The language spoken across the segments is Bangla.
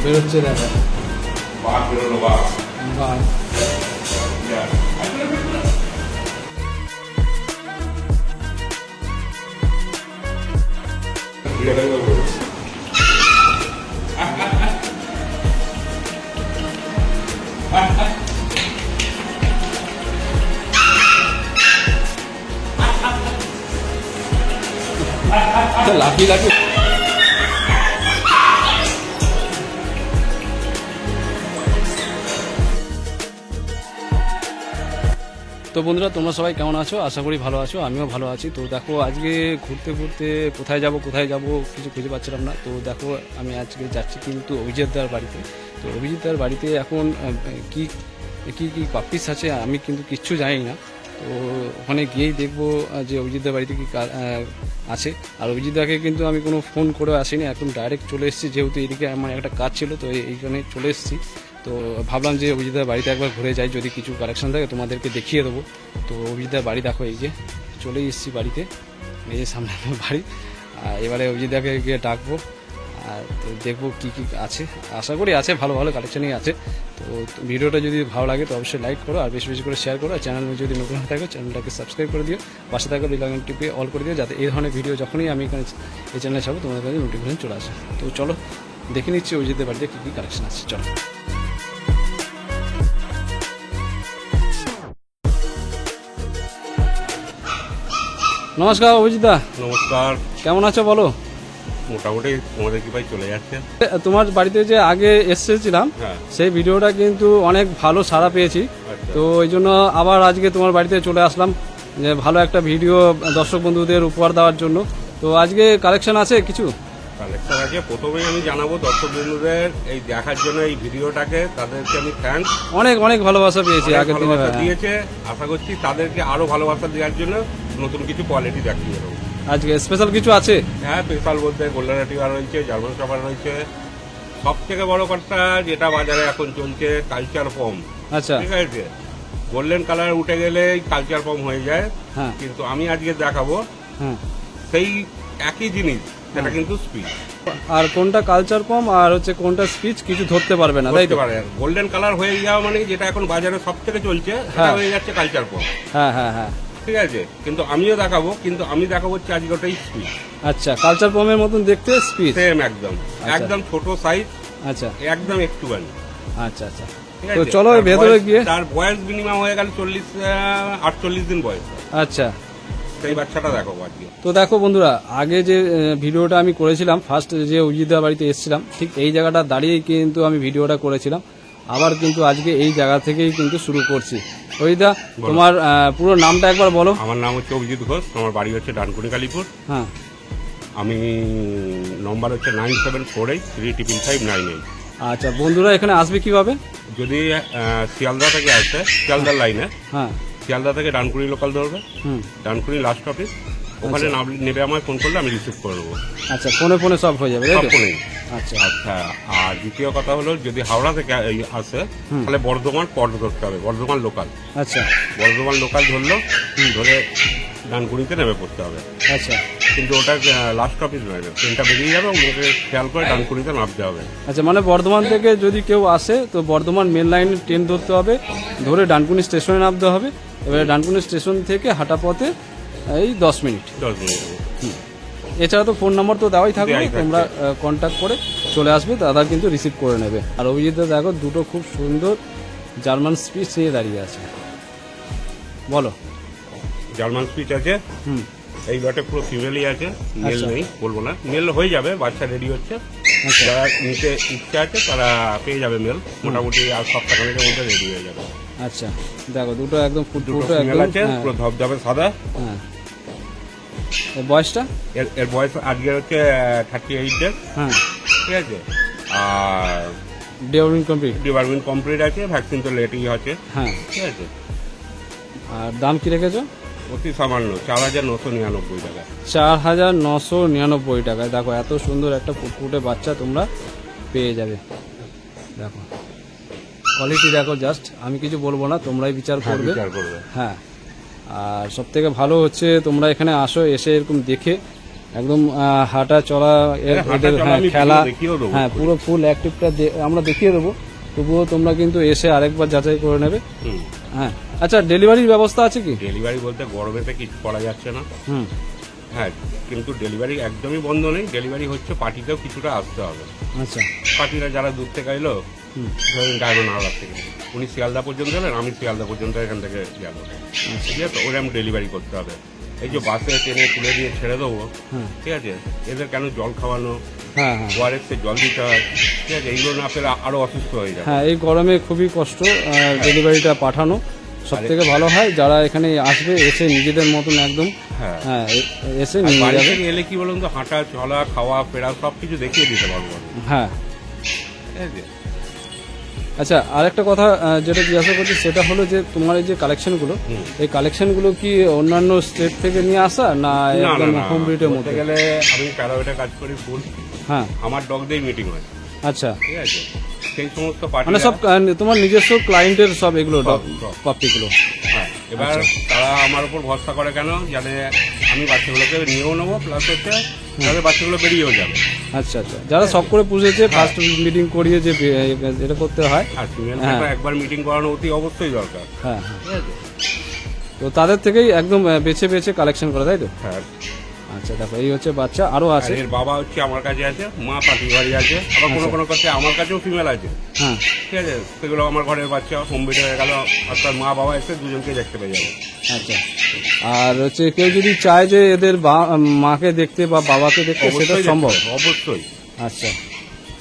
বেরোচ্ছে দেখা বাঘ বেরোলো বাঘ বাঘ লাফি লাফি। তো বন্ধুরা তোমরা সবাই কেমন আছো? আশা করি ভালো আছো, আমিও ভালো আছি। তো দেখো আজকে ঘুরতে ঘুরতে কোথায় যাব কিছু খুঁজে পাচ্ছিলাম না। তো দেখো আমি আজকে যাচ্ছি কিন্তু অভিজিৎদার বাড়িতে। তো অভিজিৎদার বাড়িতে এখন কি কি কি পাপ্পিস আছে আমি কিন্তু কিচ্ছু জানি না। তো ওখানে গিয়েই দেখবো যে অভিজিৎদার বাড়িতে কি আছে। আর অভিজিৎদাকে কিন্তু আমি কোনো ফোন করে আসিনি, এখন ডাইরেক্ট চলে এসেছি, যেহেতু এদিকে আমার একটা কাজ ছিল তো এইখানে চলে এসেছি। তো ভাবলাম যে অভিজিৎদার বাড়িতে একবার ঘুরে যাই, যদি কিছু কালেকশন থাকে তোমাদেরকে দেখিয়ে দেবো। তো অভিজিৎদার বাড়ি দেখো, এই যে চলেই এসেছি বাড়িতে, এই যে সামনে আমার বাড়ি। আর এবারে অভিজিৎদাকে গিয়ে ডাকবো আর তো দেখবো কী কী আছে। আশা করি আছে, ভালো ভালো কালেকশনই আছে। তো ভিডিওটা যদি ভালো লাগে তো অবশ্যই লাইক করো আর বেশি বেশি করে শেয়ার করো। আর চ্যানেলে যদি নতুন হয়ে থাকো চ্যানেলটাকে সাবস্ক্রাইব করে দিও, পাশে থাকো বেল আইকন টিপে অল করে দিও, যাতে এই ধরনের ভিডিও যখনই আমি এখানে এই চ্যানেলে যাবো তোমাদের কাছে নোটিফিকেশন চলে আসে। তো চলো দেখে নিচ্ছি অভিজিৎদের বাড়িতে কী কী কালেকশন আছে, চলো। নমস্কার অভিজিৎদা। নমস্কার। কেমন আছো বলো? মোটামুটি তোমাদের কি ভাই চলে যাচ্ছে। তোমার বাড়িতে যে আগে এসেছিলাম সেই ভিডিওটা কিন্তু অনেক ভালো সাড়া পেয়েছি। তো ওই জন্য আবার আজকে তোমার বাড়িতে চলে আসলাম, যে ভালো একটা ভিডিও দর্শক বন্ধুদের উপহার দেওয়ার জন্য। তো আজকে কালেকশন আছে কিছু? কালেকশন আছে। প্রথমেই আমি জানাবো দর্শক বন্ধুদের এই দেখার জন্য এই ভিডিওটাকে, তাদেরকে আমি থ্যাঙ্কস। অনেক অনেক ভালোবাসা পেয়েছি, আগের দিনে দিয়েছে। আশা করছি তাদেরকে আরো ভালোবাসা দেওয়ার জন্য নতুন কিছু কোয়ালিটি দেখিয়ে দেবো। আজকে স্পেশাল কিছু আছে? হ্যাঁ, স্পেশাল বলতে গোল্ডেন রেটিভার রয়েছে, জার্মান শপার রয়েছে, সব থেকে বড় কথা যেটা বাজারে এখন চলছে কালচার পম। আচ্ছা, ঠিক আছে। গোল্ডেন কালার উঠে গেলে কালচার পম হয়ে যায়, কিন্তু আমি আজকে দেখাবো সেই একই জিনিস, সেটা কিন্তু স্পিচ। আর কোনটা কালচার পম আর হচ্ছে কোনটা স্পিচ কিছু ধরতে পারবে না, তাই তো? গোল্ডেন কালার হয়ে যাওয়া মানে যেটা এখন বাজারে সব থেকে চলছে সেটা হয়ে যাচ্ছে কালচার পম। হ্যাঁ হ্যাঁ হ্যাঁ, ঠিক আছে। কিন্তু আমিও দেখাবো, কিন্তু আমি দেখাবো হচ্ছে আজকে ওটাই স্পিচ। আচ্ছা, কালচার পমের মতন দেখতে স্পিচ সেম একদম, একদম ছোট সাইজ। আচ্ছা, একদম একটুখানি। আচ্ছা আচ্ছা, তো চলো ভেতরে গিয়ে। তার বয়স মিনিমাম হয়ে গেল 48 দিন বয়স। আচ্ছা, সেই বাচ্চাটা দেখো আজকে। তো দেখো বন্ধুরা, আগে যে ভিডিওটা আমি করেছিলাম ফার্স্ট যে অভিজিৎদার বাড়িতে এসেছিলাম, ঠিক এই জায়গাটা দাঁড়িয়েই কিন্তু আমি ভিডিওটা করেছিলাম। আবার কিন্তু আজকে এই জায়গা থেকেই কিন্তু শুরু করছি। অভিজিৎদা, তোমার পুরো নামটা একবার বলো। আমার নাম হচ্ছে অভিজিৎ ঘোষ, আমার বাড়ি হচ্ছে ডানকুনি কালীপুর। হ্যাঁ, আমি নম্বর হচ্ছে 9748355598। আচ্ছা বন্ধুরা, এখানে আসবে কিভাবে? যদি শিয়ালদা থেকে আসে, শিয়ালদার লাইনে, হ্যাঁ, শিয়ালদা থেকে ডানকুনি লোকাল ধরবে, ডানকুনি লাস্ট অফিস, ওখানে নেবে আমায় ফোন করলে আমি রিসিভ করে দেবো। আচ্ছা, ফোনে সব হয়ে যাবে? সব ফোনে। আচ্ছা আচ্ছা, আর দ্বিতীয় কথা হলো যদি হাওড়া থেকে আসে তাহলে বর্ধমান পট ধরতে হবে, বর্ধমান লোকাল। আচ্ছা, বর্ধমান লোকাল ধরলো, ধরে ডানকুনিতে নেমে পড়তে হবে। আচ্ছা, কিন্তু ওটা লাস্ট অফিস নয়, ট্রেনটা বেরিয়ে যাবে, ওগুলোকে খেয়াল করে ডানকুনিতে নামতে হবে। আচ্ছা, মানে বর্ধমান থেকে যদি কেউ আসে তো বর্ধমান মেন লাইনে ট্রেন ধরতে হবে, ধরে ডানকুনি স্টেশনে নামতে হবে। এবারে ডানকুনি স্টেশন থেকে হাঁটা পথে এই 10 মিনিট। এছাড়া তো ফোন নাম্বার তো দেওয়াই থাকবে, তোমরা কন্ট্যাক্ট করে চলে আসবে, দাদা কিন্তু রিসিভ করে নেবে। আর অভিজিৎ দেখো দুটো খুব সুন্দর জার্মান স্পিচ নিয়ে দাঁড়িয়ে আছে, বলো। জার্মান স্পিচ আছে, এই বাটে পুরো ফিমেলই আছে, মেল নেই, বলবো না। মেল হয়ে যাবে, বাচ্চা রেডি হচ্ছে, যারা নিতে ইচ্ছা আছে তারা পেয়ে যাবে মেল, মোটামুটি আর সপ্তাহখানেকের মধ্যে রেডি হয়ে যাবে। আচ্ছা, দেখো দুটো একদম ফুটফুটে আছে, পুরো ধবধবে সাদা। হ্যাঁ, বয়সটা? এর বয়স আজকে হচ্ছে 38 ডেজ। হ্যাঁ, ঠিক আছে। আর ডিওয়ার্মিং কমপ্লিট আছে, ভ্যাকসিন তো লেটই আছে। হ্যাঁ, ঠিক আছে। আর দাম কি রেখেছো? অতি সামান্য 4999 টাকা। 4999 টাকায় দেখো এত সুন্দর একটা ফুটফুটে বাচ্চা তোমরা পেয়ে যাবে। দেখো কোয়ালিটি দেখো, জাস্ট আমি কিছু বলবো না, তোমরাই বিচার করবে। হ্যাঁ, আর সব থেকে ভালো হচ্ছে তোমরা এখানে আসো, এসে এরকম দেখে একদম হাঁটা চলা হাঁটা চলা আমি খেলা দেখিয়েও দেবো। হ্যাঁ পুরো ফুল অ্যাক্টিভটা আমরা দেখিয়ে দেবো। তবুও তোমরা কিন্তু এসে আরেকবার যাচাই করে নেবে। হুম। হ্যাঁ আচ্ছা, ডেলিভারির ব্যবস্থা আছে কি? ডেলিভারি বলতে গরমেতে কিছু করা যাচ্ছে না। হুম। হ্যাঁ, কিন্তু ডেলিভারি একদমই বন্ধ নেই, ডেলিভারি হচ্ছে, পার্টিতেও কিছুটা আসতে হবে। আচ্ছা। পার্টিরা যারা দূর থেকে এলো, ধরুন ডায়মন্ড হাওড়া থেকে, উনি শিয়ালদা পর্যন্ত এলেন, আমি শিয়ালদা পর্যন্ত এখান থেকে যাবো, ঠিক আছে, ওরকম ডেলিভারি করতে হবে। এই যে বাসে ট্রেনে তুলে দিয়ে ছেড়ে দেবো, ঠিক আছে, এদের কেন জল খাওয়ানো, হ্যাঁ হ্যাঁ ওআরএসে জল দিতে হয়, ঠিক আছে, এইগুলো না পেলে আরো অসুস্থ হয়ে যায়। হ্যাঁ, এই গরমে খুবই কষ্ট ডেলিভারিটা পাঠানো। সব থেকে ভালো হয় যারা এখানে আসবে এসে নিজেদের মতন একদম হ্যাঁ, হ্যাঁ এসে আর নিয়ে বাড়ি যাবে। থেকে এলে কি বলুন তো, হাঁটা চলা খাওয়া ফেরা সব কিছু দেখিয়ে দিতে পারবো, হ্যাঁ ঠিক আছে। আচ্ছা, আরেকটা কথা যেটা জিজ্ঞাসা করছি সেটা হলো যে তোমার এই যে কালেকশনগুলো, এই কালেকশনগুলো কি অন্যান্য স্টেট থেকে নিয়ে আসা না না একদম না, হোম ব্রিডের বলতে মধ্যে? গেলে আমি প্যারাওয়েটে কাজ করি ফুল, হ্যাঁ আমার ডগ দিয়ে মিটিং হয়, আচ্ছা, ঠিক আছে, সেই সমস্ত পার্টি, মানে সব তোমার নিজস্ব ক্লায়েন্টের সব এগুলো সব। পাপ্পিগুলো? হ্যাঁ, এবার তারা আমার উপর ভরসা করে কেন, জানে আমি বাচ্চাগুলোকে নিয়েও নেবো, প্লাস হচ্ছে তাদের বাচ্চাগুলো বেরিয়েও যাবে। আচ্ছা আচ্ছা, যারা সব করে পুষেছে ফার্স্ট মিটিং করিয়ে যে এটা করতে হয়। আর ফিমেলকে একবার মিটিং করানো অতি অবশ্যই দরকার, হ্যাঁ হ্যাঁ, ঠিক আছে। তো তাদের থেকেই একদম বেছে বেছে কালেকশন করা, তাই তো? হ্যাঁ, আচ্ছা, দেখো এই হচ্ছে বাচ্চা, আরো আর আছে। এর বাবা হচ্ছে আমার কাছে আছে, মা পাখির বাড়ি আছে, আবার কোনো কোনো কাছে আমার কাছেও ফিমেল আছে, হ্যাঁ ঠিক আছে, সেগুলো আমার ঘরের বাচ্চা হোম বেড হয়ে গেল, অর্থাৎ মা বাবা এসে দুজনকে দেখতে পেয়ে যাবে। আচ্ছা, আর হচ্ছে কেউ যদি চায় যে এদের মাকে দেখতে বা বাবাকে দেখতে, সেটা অবশ্যই সম্ভব? দেখতে হবে, অবশ্যই। আচ্ছা,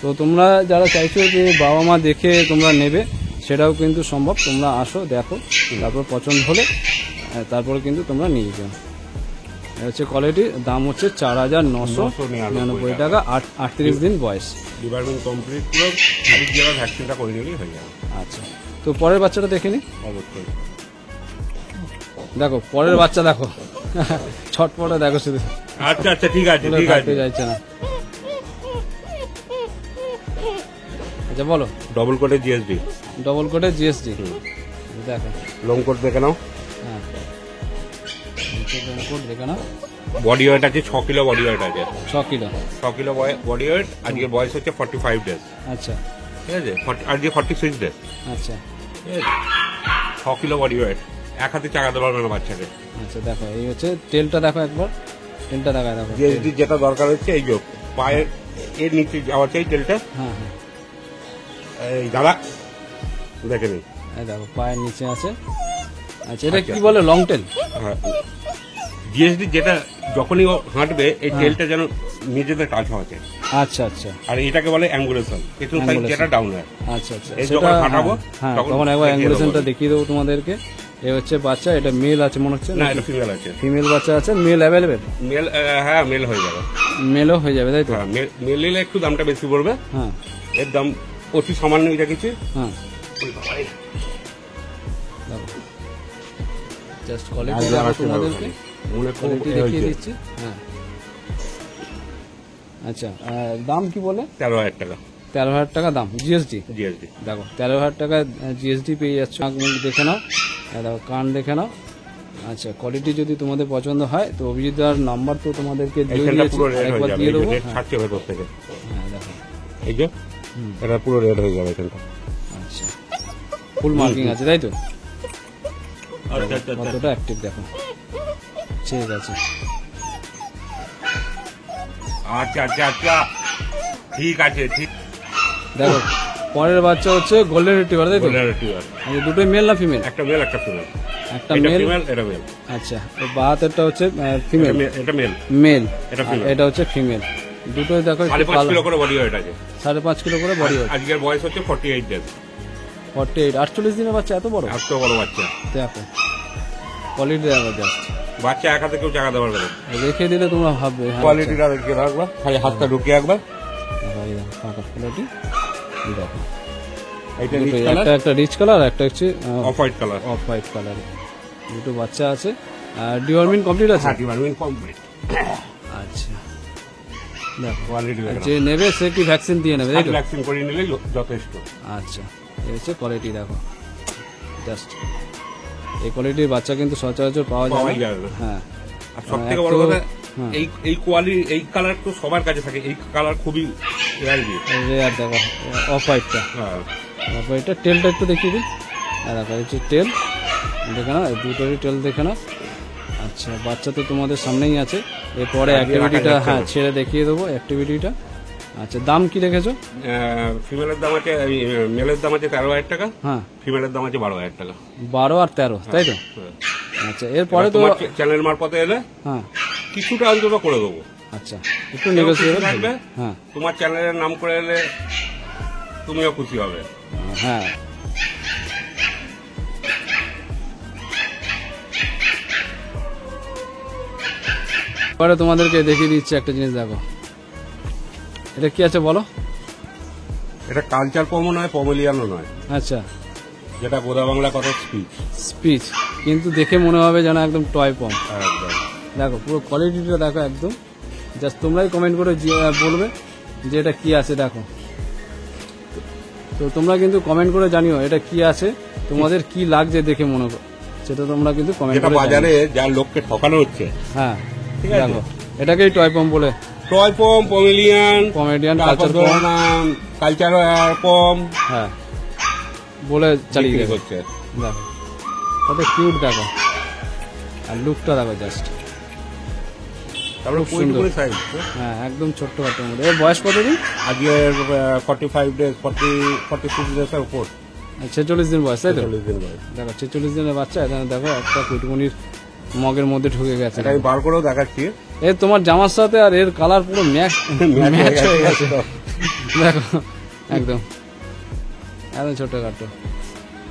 তো তোমরা যারা চাইছো যে বাবা মা দেখে তোমরা নেবে, সেটাও কিন্তু সম্ভব। তোমরা আসো, দেখো, তারপর পছন্দ হলে তারপরে কিন্তু তোমরা নিয়ে যাও। হচ্ছে কোয়ালিটির দাম হচ্ছে 4,999 টাকা, 38 দিন বয়স। ডিপার্টমেন্ট কমপ্লিট পুরো, খালি যারা ভ্যাকসিনটা করে নিলেই হয়ে যাবে। আচ্ছা, তো পরের বাচ্চাটা দেখে নি। অবশ্যই। দেখো পরের বাচ্চা, দেখো ছটপটে, দেখো শুধু আচ্ছা আচ্ছা, ঠিক আছে ঠিক আছে। থাকতে যাচ্ছে না। আচ্ছা বলো। ডবল কোটের জিএসডি, ডবল কোটের জিএসডি, দেখো লং কোট দেখে নাও। হ্যাঁ, কোট দেখে না। বডি ওয়েট আছে 6 কিলো, বডি ওয়েট আছে 6 কিলো। 6 kilo body weight. আজকের বয়স হচ্ছে 45 ডেজ, আচ্ছা ঠিক আছে, আজকে 46 ডেজ, আচ্ছা ঠিক আছে, 6 কিলো বডি ওয়েট, এক হাতে চাকাতে পারবে না বাচ্চাকে। আচ্ছা, দেখো এই হচ্ছে টেলটা, দেখো একবার টেলটা দেখায়, দেখো। জিএসডি যেটা দরকার হচ্ছে এই যে পায়ের এর নিচে যাওয়া চাই তেলটা, হ্যাঁ হ্যাঁ, এই দাঁড়া দেখে নিই। এই দেখো পায়ের নিচে আছে। আচ্ছা, এটা কি বলে, লং টেল? হ্যাঁ, জিএসডি যেটা যখনই ও হাঁটবে এই তেলটা যেন নিজেদের টাচ হওয়া চাই। আচ্ছা আচ্ছা আর এটাকে বলে অ্যাঙ্গুলেশন, পেছন সাইড যেটা ডাউন হয়। আচ্ছা আচ্ছা, এই সেটা যখন হাঁটাবো হ্যাঁ, তখন তখন একবার দেখিয়ে অ্যাঙ্গুলেশনটা দেবো। দেখিয়ে দেবো তোমাদেরকে। এ হচ্ছে বাচ্চা, এটা মেল আছে মনে হচ্ছে, না, এটা ফিমেল আছে। ফিমেল বাচ্চা আছে। Male available? মেল, হ্যাঁ মেল হয়ে যাবে। মেলও হয়ে যাবে, তাই তো? হ্যাঁ, মেল নিলে একটু দামটা বেশি পড়বে, হ্যাঁ এর দাম অতি সামান্যই রেখেছি। হ্যাঁ, জাস্ট কোয়ালিটি তোমাদেরকে কোয়ালিটি দেখিয়ে দিচ্ছি। হ্যাঁ, আচ্ছা, দাম কি বলে? 13,000 টাকা 13,000 টাকা দাম জিএসডি। জিএসডি। দেখো 13,000 টাকা জিএসডি পেয়ে যাচ্ছ। নাক মুখ দেখে নাও, দেখো কান দেখে নাও। আচ্ছা, কোয়ালিটি যদি তোমাদের পছন্দ হয় তো অভিজিৎদার নাম্বার তো তোমাদেরকে দিয়ে এইখানটা দিয়েছি, পুরো রেড হয়ে একবার যাবে, দিয়ে এই যে দেবো। রেড ছাড়ছে ভেতর থেকে, হ্যাঁ দেখো, এই যে এটা পুরো রেড হয়ে যাবে এখানটা। আচ্ছা ফুল মার্কিং আছে, তাই তো? আচ্ছা আচ্ছা আচ্ছা। কতটা অ্যাক্টিভ দেখো। ঠিক আছে, আচ্ছা আচ্ছা আচ্ছা, ঠিক আছে, ঠিক। দেখো পরের বাচ্চা হচ্ছে গোল্ডেন রিট্রিভার, তাই তো? গোল্ডেন রিট্রিভার, আচ্ছা, দুটোই মেল না ফিমেল? একটা মেল একটা ফিমেল। একটা এটা মেল, ফিমেল, এটা মেল। আচ্ছা, তো বাহাতেরটা হচ্ছে ফিমেল, এটা মেল, মেল, এটা female। এটা হচ্ছে ফিমেল। দুটোই দেখো 5.5 কিলো করে বডি ওয়েট আছে, 5.5 কিলো করে বডি ওয়েট। আজকের বয়স হচ্ছে 48 ডেজ। 48, 48 দিনের বাচ্চা, এত বড়? এত বড় বাচ্চা, দেখো কোয়ালিটি দেখো জাস্ট। বাচ্চা এক হাতে কেউ চাকাতে পারবে না। রেখে দিলে তোমরা ভাববে হ্যাঁ, কোয়ালিটিটা দেখে রাখবা, খালি হাতটা ঢুকিয়ে একবার। দেখো, এই দেখো ফাঁকা কোয়ালিটি, এই দেখো এইটা দুটোই, রিচ কালার, একটা রিচ কালার, একটা হচ্ছে off white colour. Off white colour. দুটো বাচ্চা আছে। ডিওরমিন কমপ্লিট আছে? হ্যাঁ, ডিপার্টমেন্ট কমপ্লিট। আচ্ছা, দেখো কোয়ালিটি দেখে যে নেবে সে কি ভ্যাকসিন দিয়ে নেবে, তাই তো? ভ্যাকসিন করে নিলে যথেষ্ট। আচ্ছা, এই হচ্ছে কোয়ালিটি দেখো জাস্ট। এই কোয়ালিটির বাচ্চা কিন্তু সচরাচর পাওয়া যায় পাওয়াই না। যাবে না। হ্যাঁ, আর সব থেকে বড় এত- কথা, হ্যাঁ। এই কোয়ালিটি এই কালার তো সবার কাছে থাকে, এই কালার খুবই রেয়ার। রেয়ার দেখো অফ হোয়াইটটা, হ্যাঁ অফ হোয়াইটটা টেলটা একটু দেখিয়ে দিই। দেখো হচ্ছে টেল, দেখে না দুটোরই টেল দেখে না। আচ্ছা বাচ্চা তো তোমাদের সামনেই আছে, এরপরে অ্যাক্টিভিটিটা হ্যাঁ ছেড়ে দেখিয়ে দেবো অ্যাক্টিভিটিটা। আচ্ছা দাম কি রেখেছো? ফিমেলের দাম আছে, মেলের দাম আছে 13,000 টাকা, হ্যাঁ ফিমেলের দাম আছে 12,000 টাকা। 12 আর 13 তাই তো? হ্যাঁ। আচ্ছা এরপরে তো চ্যানেল মারফতে এলে হ্যাঁ কিছুটা অন্তত করে দেবো। আচ্ছা একটু নেগোসিয়েবল থাকবে, হ্যাঁ তোমার চ্যানেলের নাম করে এলে তুমিও খুশি হবে। হ্যাঁ পরে তোমাদেরকে দেখিয়ে দিচ্ছি একটা জিনিস, দেখো এটা কি আছে বলো? এটা কালচার পমও নয়, পমেলিয়ানও নয়, আচ্ছা যেটা গোদা বাংলা কথা স্পিচ। স্পিচ, কিন্তু দেখে মনে হবে যেন একদম টয় পম। একদম দেখো পুরো কোয়ালিটিটা দেখো একদম, জাস্ট তোমরাই কমেন্ট করে বলবে যে এটা কি আছে। দেখো তো তোমরা কিন্তু কমেন্ট করে জানিও এটা কি আছে, তোমাদের কি লাগছে দেখে মনে করো, সেটা তোমরা কিন্তু কমেন্ট যেটা করে বাজারে যা লোককে ঠকানো হচ্ছে। হ্যাঁ ঠিক আছে। দেখো এটাকেই টয় পম বলে, টয় পম, পমেলিয়ান, কমেডিয়ান, তারপর কালচার পম, কালচার পম হ্যাঁ বলে চালিয়ে বিক্রি দেবে। করছে। দেখো কত কিউট, দেখো আর লুকটা দেখো জাস্ট, তারপরে খুব সুন্দর। পঁয়ত্রিশ সাইজ, হ্যাঁ একদম ছোট্ট খাটোর মধ্যে। এর বয়স কতদিন? আজকে 45 ডেজ, 46 ডেজের উপর, 46 দিন বয়স তাই তো? 40 দিন বয়স। দেখো 46 দিনের বাচ্চা, এখানে দেখো একটা কুটকুনির মগের মধ্যে ঢুকে গেছে। এটা আমি বার করেও দেখাচ্ছি। এর তোমার জামার সাথে আর এর কালার পুরো ম্যাচ হয়ে গেছে। দেখো একদম একদম ছোট খাটো,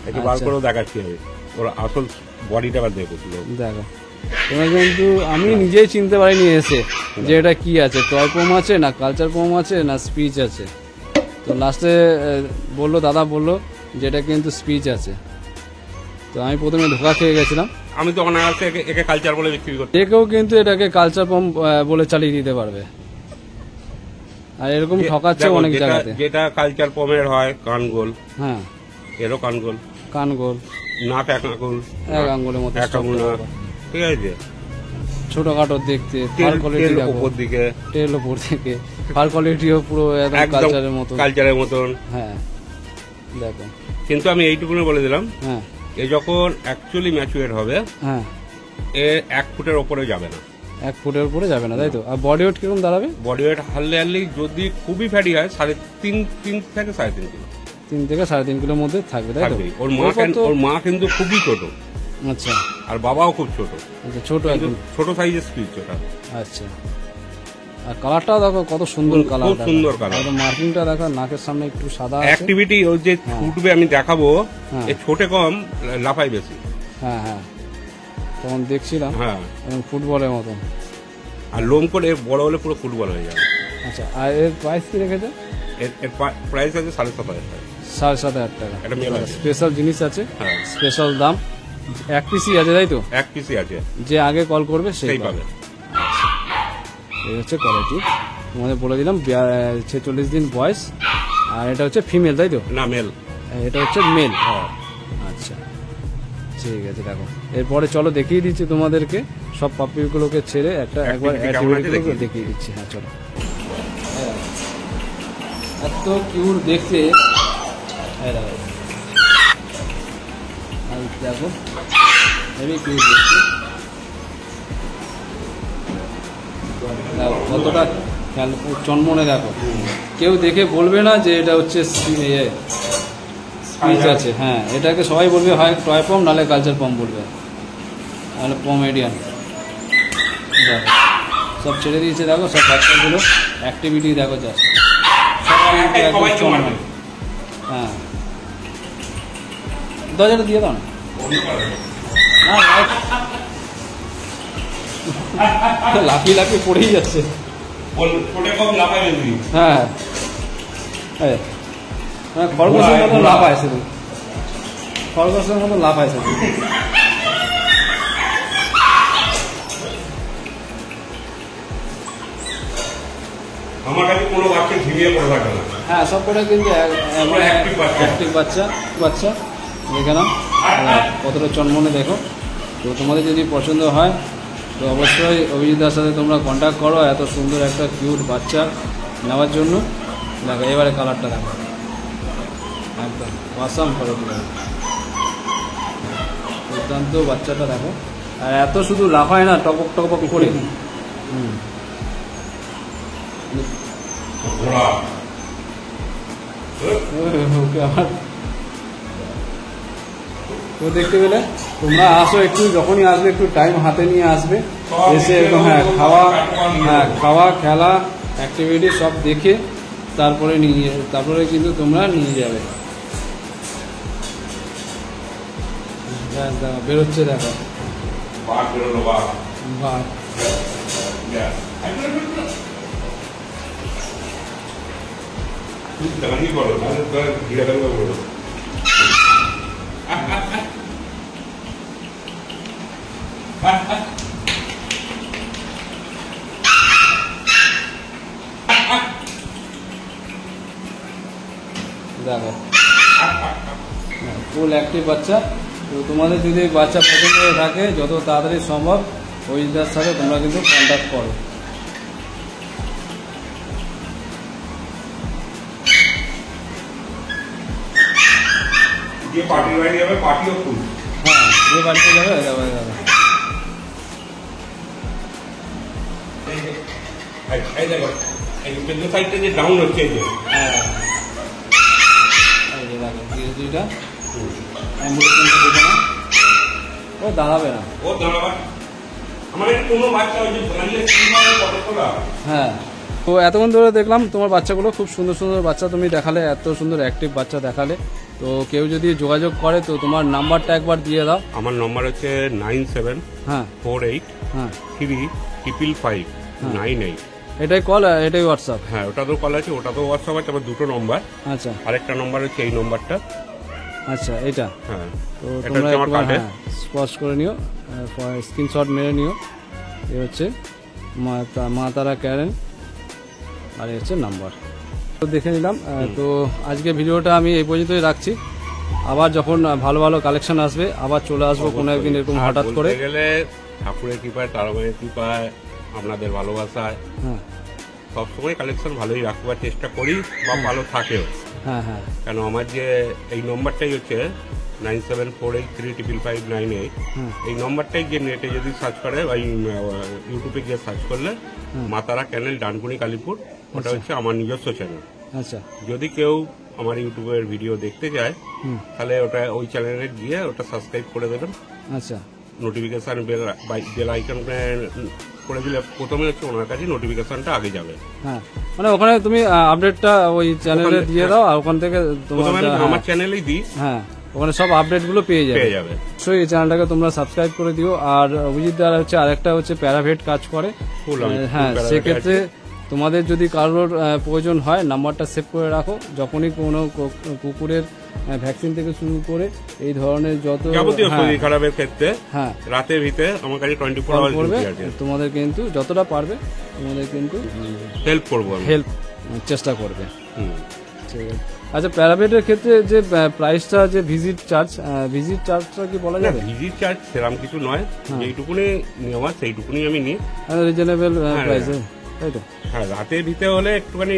একটু বার করেও দেখাচ্ছি আমি, ওর আসল বডিটা বার দেখো। দেখো তোমরা কিন্তু আমি নিজেই চিনতে পারিনি এসে যে এটা কি আছে, টয় পম আছে না কালচার পম আছে না স্পিচ আছে। তো লাস্টে বললো দাদা বললো যে এটা কিন্তু স্পিচ আছে, তো আমি প্রথমে ধোকা খেয়ে গেছিলাম। আমি তো অনায়াসে একে কালচার বলে বিক্রি করতে। কেউ কিন্তু এটাকে কালচার পম বলে চালিয়ে দিতে পারবে, আর এরকম ঠকাচ্ছে অনেক জায়গাতে। যেটা কালচার পমের হয় কানগোল, হ্যাঁ এরও কানগোল, কান গোল, নাক এক আঙুল, এক আঙ্গুলের মতো এক আঙুল নাক, ঠিক আছে। ছোটখাটো দেখতে, ফার কোয়ালিটি তেল দেখো, উপর দিকে, টেল উপর থেকে, ফার কোয়ালিটিও পুরো একদম একদম কালচারের মতো। কালচারের মতন। হ্যাঁ দেখো, কিন্তু আমি এইটুকুনি বলে দিলাম, হ্যাঁ এ যখন অ্যাকচুয়ালি ম্যাচুয়ার হবে, হ্যাঁ এ 1 ফুটের ওপরে যাবে না। 1 ফুটের উপরে যাবে না তাই তো? আর বডি ওয়েট কিরকম দাঁড়াবে? বডি ওয়েট হারলি যদি খুবই ফ্যাটি হয় 3.5 থেকে 3.5 কিলো 3 থেকে 3.5 কিলোর মধ্যে থাকবে তাই তো? থাকবেই। ওর মা কিন্তু খুবই ছোট, আচ্ছা আর বাবাও খুব ছোট, আচ্ছা ছোট কিন্তু একদম, ছোট সাইজের স্পিচ ওটা। আচ্ছা আর কালারটাও দেখো কত সুন্দর কালার, খুব সুন্দর কালার। আর মার্কিংটা দেখো নাকের সামনে একটু সাদা আছে। অ্যাক্টিভিটি ওর যে ছুটবে আমি দেখাবো, হ্যাঁ। এ ছোটে কম লাফাই বেশি। হ্যাঁ হ্যাঁ তখন দেখছিলাম হ্যাঁ, এবং ফুটবলের মতন। আর লোম করে বড় হলে পুরো ফুটবল হয়ে যাবে। আচ্ছা আর এর প্রাইস কি রেখেছে? এর প্রাইস আছে 7,500 টাকা। 7,500 টাকা। এটা মেল আছে। স্পেশাল জিনিস আছে, হ্যাঁ, স্পেশাল দাম, 1 পিসই আছে তাই তো? 1 পিসই আছে, যে আগে কল করবে সেই সেই পাবে। পাবে। এই হচ্ছে কোয়ালিটি, তোমাদের বলে দিলাম 46 দিন বয়স, আর এটা হচ্ছে ফিমেল তাই তো? না মেল। এটা হচ্ছে মেল। হ্যাঁ, আচ্ছা ঠিক আছে, দেখো এরপরে চলো দেখিয়ে দিচ্ছি তোমাদেরকে সব পাপিগুলোকে ছেড়ে একবার Activity কেমন আছে activity গুলো দেখিয়ে দেখিয়ে দিচ্ছি। হ্যাঁ চলো, এত কিউট দেখতে, এই দেখো, আর দেখো হেভি কিউট দেখতে, দেখো কতটা চনমনে, দেখো কেউ দেখে বলবে না যে এটা হচ্ছে স্পিচ আছে। হ্যাঁ এটাকে সবাই বলবে হয় টয় পম নাহলে কালচার পম বলবে, নাহলে পমেডিয়ান। দেখো সব ছেড়ে দিয়েছে, দেখো সব বাচ্চাগুলো অ্যাক্টিভিটি দেখো জাস্ট সবাই একদম চনমনে। হ্যাঁ দরজাটা দিয়ে দাও না, লাফিয়ে লাফিয়ে পড়েই যাচ্ছে। ছোটে কম লাফাই বেশি। হ্যাঁ খরগোশের মতো লাভ আছে, খরগোশের মতো লাভ আছে। আমার কাছে কোনো বাচ্চা ঝিমিয়ে পড়ে থাকে না। হ্যাঁ সব কটা কিন্তু অ্যাক্টিভ বাচ্চা বাচ্চা দেখে নাও কতটা চনমনে, দেখো। তো তোমাদের যদি পছন্দ হয় তো অবশ্যই অভিজিৎদার সাথে তোমরা কন্ট্যাক্ট করো এত সুন্দর একটা কিউট বাচ্চা নেওয়ার জন্য। দেখো এবারে কালারটা দেখো, একদম অসাম করে দিলাম, দুর্দান্ত বাচ্চাটা দেখো। আর এত শুধু লাফায় না টপক টপক করে। ওকে আমার তো দেখতে পেলে তোমরা আসো একটু, যখনই আসবে একটু টাইম হাতে নিয়ে আসবে, এসে একদম খাওয়া খেলা অ্যাক্টিভিটি সব দেখে তারপরে কিন্তু তোমরা নিয়ে যাবে। দেখো বেরোচ্ছে, দেখো বাহ দেখো ফুল অ্যাক্টিভ বাচ্চা। তো তোমাদের যদি বাচ্চা পছন্দ হয়ে থাকে যত তাড়াতাড়ি সম্ভব অভিজিৎদার সাথে তোমরা কিন্তু কন্ট্যাক্ট করো। যে পার্টির বাড়ি যাবে পার্টিও ফুল। হ্যাঁ, যে বাড়িতে যাবে যাবে যাবে। এই দেখো এই পেছন সাইডটা যে ডাউন হচ্ছে এই যে, হ্যাঁ এই যে দেখো জিএসডিটা অ্যাম্বুলেন্স দেখে না, ও দাঁড়াবে না, ও দাঁড়াবা আমার কোনো বাচ্চা ওই যে দাঁড়িয়ে কিভাবে কত তোলা। হ্যাঁ, তো এতক্ষণ ধরে দেখলাম তোমার বাচ্চাগুলো খুব সুন্দর সুন্দর বাচ্চা তুমি দেখালে, এত সুন্দর অ্যাক্টিভ বাচ্চা দেখালে। তো কেউ যদি যোগাযোগ করে তো তোমার নাম্বারটা একবার দিয়ে দাও। আমার নম্বর হচ্ছে 9748355598। এটাই কল, এটাই হোয়াটসঅ্যাপ। হ্যাঁ, ওটাতেও কল আছে, ওটাতেও হোয়াটসঅ্যাপ আছে, আমার দুটো নম্বর। আচ্ছা, আরেকটা নম্বর হচ্ছে এই নম্বরটা। আচ্ছা এটা, হ্যাঁ তো এটা তোমরা হচ্ছে আমার একবার কার্ডে। স্পষ্ট করে নিও, স্ক্রিনশট মেরে নিও। এ হচ্ছে মা তারা ক্যারেন, আর এ হচ্ছে নাম্বার। তো দেখে নিলাম। তো আজকে ভিডিওটা আমি এই পর্যন্তই রাখছি। আবার যখন ভালো ভালো কালেকশন আসবে আবার চলে আসবো কোনো একদিন এরকম আর হঠাৎ করে। বলতে গেলে ঠাকুরের কৃপায়, তারামায়ের কৃপায়, আপনাদের ভালোবাসায় হ্যাঁ সবসময় কালেকশন ভালোই রাখবার চেষ্টা করি, বা ভালো থাকেও। হ্যাঁ হ্যাঁ কেন আমার যে এই নম্বরটাই হচ্ছে 9748355598, এই নম্বরটাই যে নেটে যদি সার্চ করে বা ইউটিউবে গিয়ে সার্চ করলে মাতারা ক্যানেল ডানকুনি কালীপুর, ওটা হচ্ছে আমার নিজস্ব চ্যানেল। আচ্ছা, যদি কেউ আমার ইউটিউবের ভিডিও দেখতে চায় তাহলে ওটা ওই চ্যানেলে গিয়ে ওটা সাবস্ক্রাইব করে দেবেন। আচ্ছা, নোটিফিকেশন বেল আইকন করে দিলে প্রথমে হচ্ছে ওনার কাছে নোটিফিকেশনটা আগে যাবে। হ্যাঁ মানে ওখানে তুমি আপডেটটা ওই চ্যানেলে দিয়ে দাও, আর ওখান থেকে প্রথমে আমি আমার চ্যানেলেই দিই। হ্যাঁ, ওখানে সব আপডেটগুলো পেয়ে যাবে। অবশ্যই এই চ্যানেলটাকে তোমরা সাবস্ক্রাইব করে দিও। আর অভিজিৎদার হচ্ছে আরেকটা হচ্ছে প্যারাভেট কাজ করে। হ্যাঁ, সেক্ষেত্রে তোমাদের যদি কারোর প্রয়োজন হয় নাম্বারটা সেভ করে রাখো। যখনই কোনো কুকুরের ভ্যাকসিন থেকে শুরু করে এই ধরনের যত যাবতীয় শরীর খারাপের ক্ষেত্রে হ্যাঁ রাতের ভিতরে আমার কাছে 24 আওয়ার করবে, ডিউটি আছে। তোমাদের কিন্তু যতটা পারবে তোমাদের কিন্তু হেল্প করবো, হেল্প চেষ্টা করবে। ঠিক আছে। আচ্ছা, প্যারাভেটের ক্ষেত্রে যে প্রাইসটা, যে ভিজিট চার্জটা কি বলা যাবে? ভিজিট চার্জ সেরকম কিছু নয়, যেইটুকুনি নেওয়া সেইটুকুনি আমি নিই, রিজনেবল প্রাইসে, তাই তো? হ্যাঁ, রাতের ভিতরে হলে একটুখানি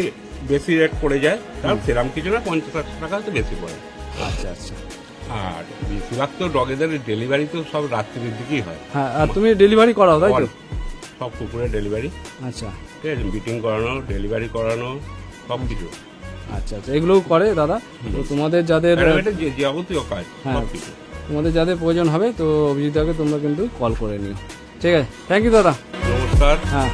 বেশি রেট পড়ে যায়, কারণ সেরকম কিছু না, 50 টাকা তো বেশি পড়ে। আচ্ছা আচ্ছা। আর বেশিরভাগ তো ডগেদের ডেলিভারি তো সব রাত্রির দিকেই হয়। হ্যাঁ, আর তুমি ডেলিভারি করাও, তাই তো? সব কুকুরের ডেলিভারি। আচ্ছা, ঠিক আছে, বিটিং করানো, ডেলিভারি করানো, সব কিছু। আচ্ছা আচ্ছা, এগুলোও করে দাদা। তো তোমাদের যাদের যাবতীয় কাজ, সব কিছু তোমাদের যাদের প্রয়োজন হবে তো অভিজিৎদাকে তোমরা কিন্তু কল করে নিও। ঠিক আছে, থ্যাংক ইউ দাদা, নমস্কার। হ্যাঁ।